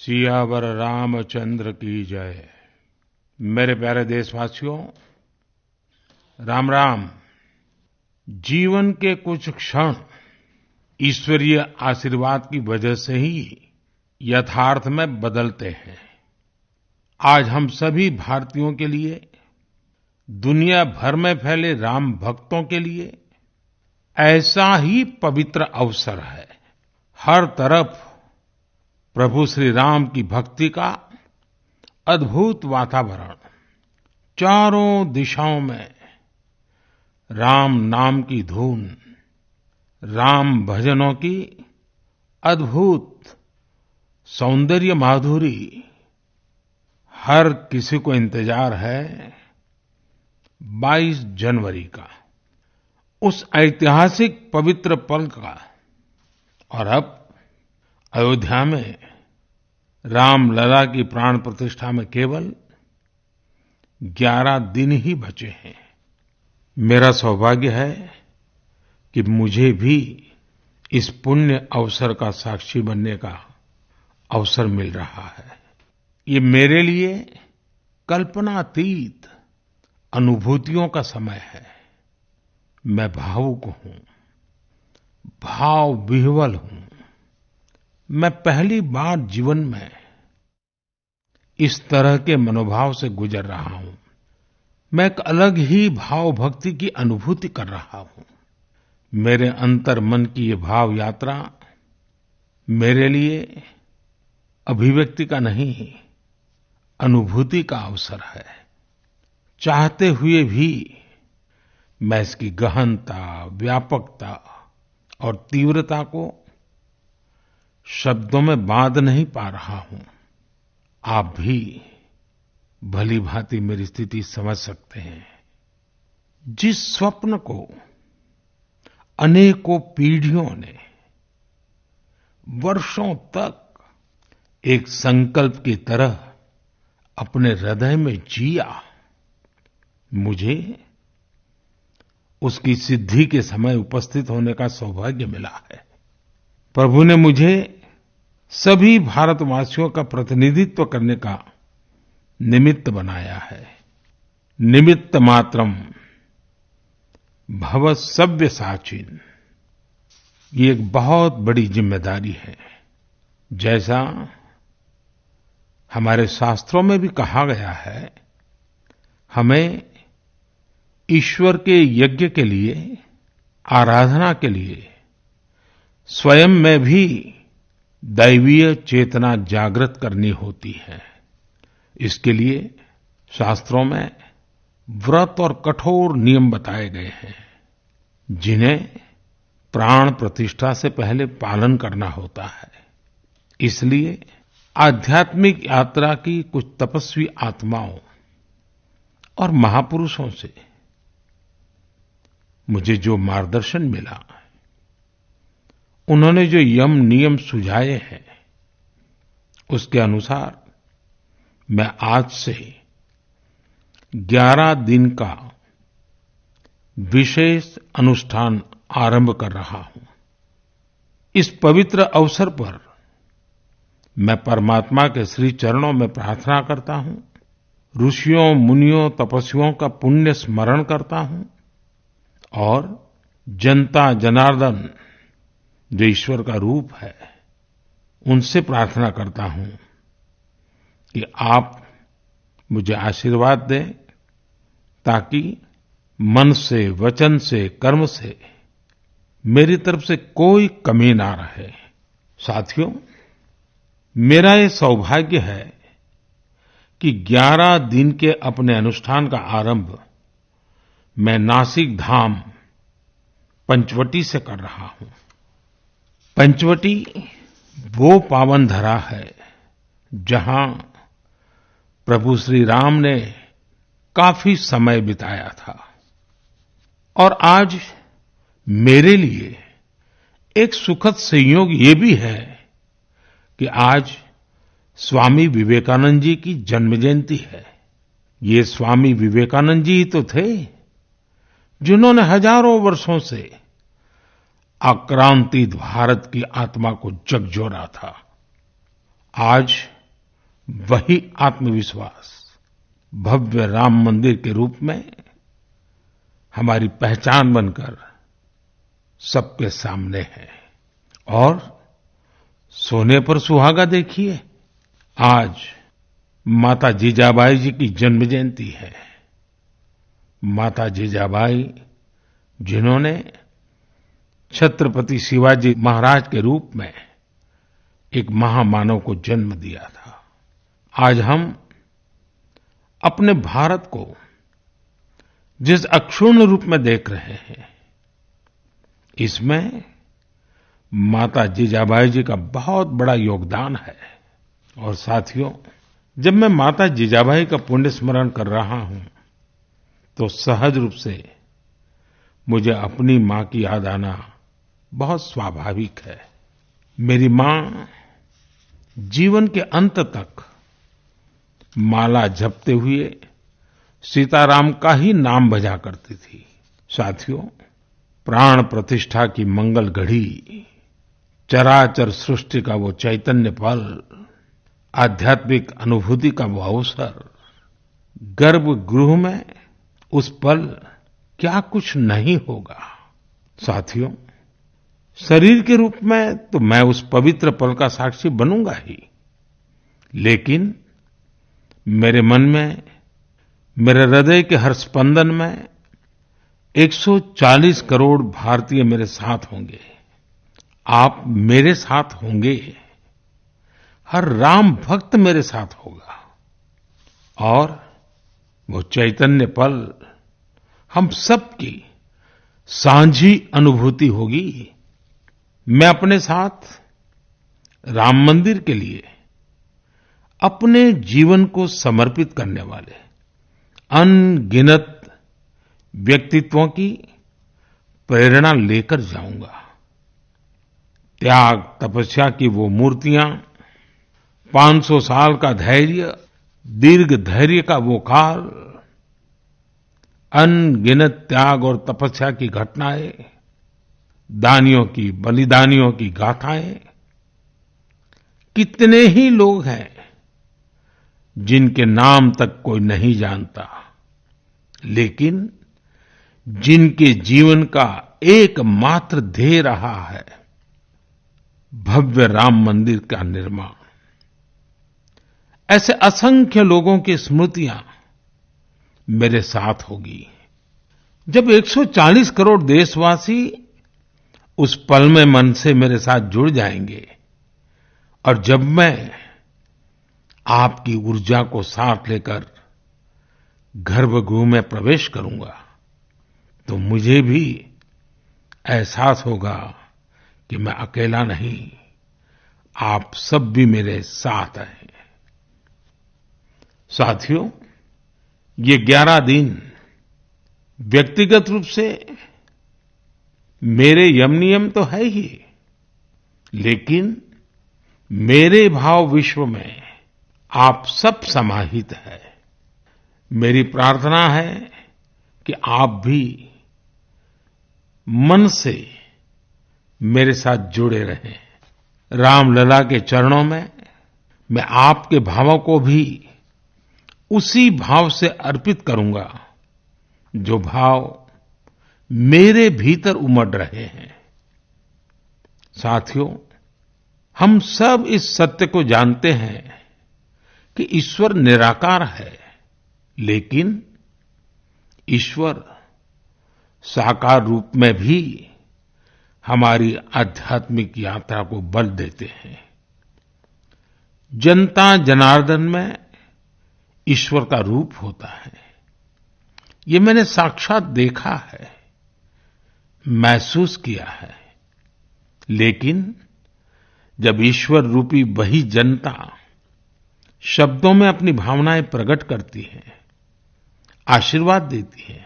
सियावर रामचंद्र की जय। मेरे प्यारे देशवासियों, राम राम। जीवन के कुछ क्षण ईश्वरीय आशीर्वाद की वजह से ही यथार्थ में बदलते हैं। आज हम सभी भारतीयों के लिए, दुनिया भर में फैले राम भक्तों के लिए ऐसा ही पवित्र अवसर है। हर तरफ प्रभु श्री राम की भक्ति का अद्भुत वातावरण, चारों दिशाओं में राम नाम की धून, राम भजनों की अद्भुत सौंदर्य माधुरी। हर किसी को इंतजार है 22 जनवरी का, उस ऐतिहासिक पवित्र पल का। और अब अयोध्या में रामलला की प्राण प्रतिष्ठा में केवल 11 दिन ही बचे हैं। मेरा सौभाग्य है कि मुझे भी इस पुण्य अवसर का साक्षी बनने का अवसर मिल रहा है। ये मेरे लिए कल्पनातीत अनुभूतियों का समय है। मैं भावुक हूँ, भाव विह्वल हूँ। मैं पहली बार जीवन में इस तरह के मनोभाव से गुजर रहा हूँ। मैं एक अलग ही भाव भक्ति की अनुभूति कर रहा हूँ। मेरे अंतर मन की ये भाव यात्रा मेरे लिए अभिव्यक्ति का नहीं, अनुभूति का अवसर है। चाहते हुए भी मैं इसकी गहनता, व्यापकता और तीव्रता को शब्दों में बांध नहीं पा रहा हूँ। आप भी भलीभांति मेरी स्थिति समझ सकते हैं। जिस स्वप्न को अनेकों पीढ़ियों ने वर्षों तक एक संकल्प की तरह अपने हृदय में जिया, मुझे उसकी सिद्धि के समय उपस्थित होने का सौभाग्य मिला है। प्रभु ने मुझे सभी भारतवासियों का प्रतिनिधित्व करने का निमित्त बनाया है। निमित्त मात्रम भव सव्यसाचिन। ये एक बहुत बड़ी जिम्मेदारी है। जैसा हमारे शास्त्रों में भी कहा गया है, हमें ईश्वर के यज्ञ के लिए, आराधना के लिए स्वयं में भी दैवीय चेतना जागृत करनी होती है। इसके लिए शास्त्रों में व्रत और कठोर नियम बताए गए हैं, जिन्हें प्राण प्रतिष्ठा से पहले पालन करना होता है। इसलिए आध्यात्मिक यात्रा की कुछ तपस्वी आत्माओं और महापुरुषों से मुझे जो मार्गदर्शन मिला, उन्होंने जो यम नियम सुझाए हैं, उसके अनुसार मैं आज से 11 दिन का विशेष अनुष्ठान आरंभ कर रहा हूँ। इस पवित्र अवसर पर मैं परमात्मा के श्री चरणों में प्रार्थना करता हूँ, ऋषियों, मुनियों, तपस्वियों का पुण्य स्मरण करता हूँ और जनता जनार्दन, जो ईश्वर का रूप है, उनसे प्रार्थना करता हूँ कि आप मुझे आशीर्वाद दें, ताकि मन से, वचन से, कर्म से मेरी तरफ से कोई कमी ना रहे। साथियों, मेरा ये सौभाग्य है कि 11 दिन के अपने अनुष्ठान का आरंभ मैं नासिक धाम पंचवटी से कर रहा हूँ। पंचवटी वो पावन धरा है जहाँ प्रभु श्री राम ने काफी समय बिताया था। और आज मेरे लिए एक सुखद संयोग ये भी है कि आज स्वामी विवेकानंद जी की जन्म जयंती है। ये स्वामी विवेकानंद जी ही तो थे जिन्होंने हजारों वर्षों से आक्रांतित भारत की आत्मा को झकझोरा था। आज वही आत्मविश्वास भव्य राम मंदिर के रूप में हमारी पहचान बनकर सबके सामने है। और सोने पर सुहागा देखिए, आज माता जीजाबाई जी की जन्म जयंती है। माता जीजाबाई जिन्होंने छत्रपति शिवाजी महाराज के रूप में एक महामानव को जन्म दिया था। आज हम अपने भारत को जिस अक्षुण्ण रूप में देख रहे हैं, इसमें माता जीजाबाई जी का बहुत बड़ा योगदान है। और साथियों, जब मैं माता जीजाबाई का पुण्य स्मरण कर रहा हूं तो सहज रूप से मुझे अपनी मां की याद आना बहुत स्वाभाविक है। मेरी मां जीवन के अंत तक माला जपते हुए सीताराम का ही नाम भजा करती थी। साथियों, प्राण प्रतिष्ठा की मंगल घड़ी, चराचर सृष्टि का वो चैतन्य पल, आध्यात्मिक अनुभूति का वो अवसर, गर्भगृह में उस पल क्या कुछ नहीं होगा। साथियों, शरीर के रूप में तो मैं उस पवित्र पल का साक्षी बनूंगा ही, लेकिन मेरे मन में, मेरे हृदय के हर स्पंदन में 140 करोड़ भारतीय मेरे साथ होंगे। आप मेरे साथ होंगे, हर राम भक्त मेरे साथ होगा और वो चैतन्य पल हम सबकी साझी अनुभूति होगी। मैं अपने साथ राम मंदिर के लिए अपने जीवन को समर्पित करने वाले अनगिनत व्यक्तित्वों की प्रेरणा लेकर जाऊंगा। त्याग तपस्या की वो मूर्तियां, 500 साल का धैर्य, दीर्घ धैर्य का वो काल, अनगिनत त्याग और तपस्या की घटनाएं, दानियों की, बलिदानियों की गाथाएं, कितने ही लोग हैं जिनके नाम तक कोई नहीं जानता, लेकिन जिनके जीवन का एकमात्र ध्येय रहा है भव्य राम मंदिर का निर्माण। ऐसे असंख्य लोगों की स्मृतियां मेरे साथ होगी। जब 140 करोड़ देशवासी उस पल में मन से मेरे साथ जुड़ जाएंगे और जब मैं आपकी ऊर्जा को साथ लेकर गर्भगृह में प्रवेश करूंगा तो मुझे भी एहसास होगा कि मैं अकेला नहीं, आप सब भी मेरे साथ हैं। साथियों, ये 11 दिन व्यक्तिगत रूप से मेरे यम नियम तो है ही, लेकिन मेरे भाव विश्व में आप सब समाहित है। मेरी प्रार्थना है कि आप भी मन से मेरे साथ जुड़े रहें। रामलला के चरणों में मैं आपके भावों को भी उसी भाव से अर्पित करूंगा जो भाव मेरे भीतर उमड़ रहे हैं। साथियों, हम सब इस सत्य को जानते हैं कि ईश्वर निराकार है, लेकिन ईश्वर साकार रूप में भी हमारी आध्यात्मिक यात्रा को बल देते हैं। जनता जनार्दन में ईश्वर का रूप होता है, ये मैंने साक्षात देखा है, महसूस किया है। लेकिन जब ईश्वर रूपी वही जनता शब्दों में अपनी भावनाएं प्रकट करती है, आशीर्वाद देती है,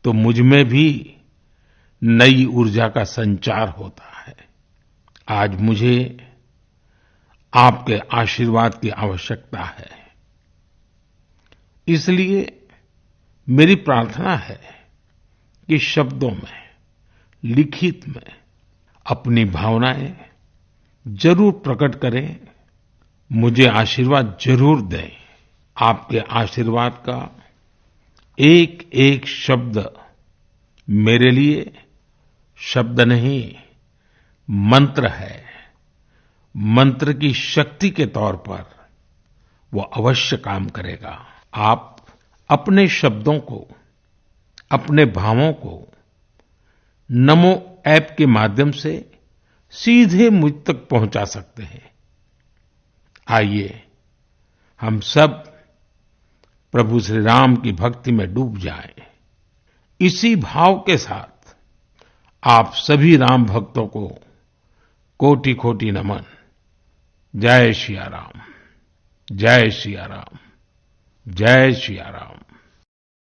तो मुझ में भी नई ऊर्जा का संचार होता है। आज मुझे आपके आशीर्वाद की आवश्यकता है, इसलिए मेरी प्रार्थना है कि शब्दों में, लिखित में अपनी भावनाएं जरूर प्रकट करें मुझे आशीर्वाद जरूर दें। आपके आशीर्वाद का एक एक शब्द मेरे लिए शब्द नहीं, मंत्र है। मंत्र की शक्ति के तौर पर वो अवश्य काम करेगा। आप अपने शब्दों को, अपने भावों को नमो ऐप के माध्यम से सीधे मुझ तक पहुंचा सकते हैं। आइए हम सब प्रभु श्री राम की भक्ति में डूब जाएं। इसी भाव के साथ आप सभी राम भक्तों को कोटि-कोटि नमन। जय सिया राम, जय सिया राम, जय सिया राम।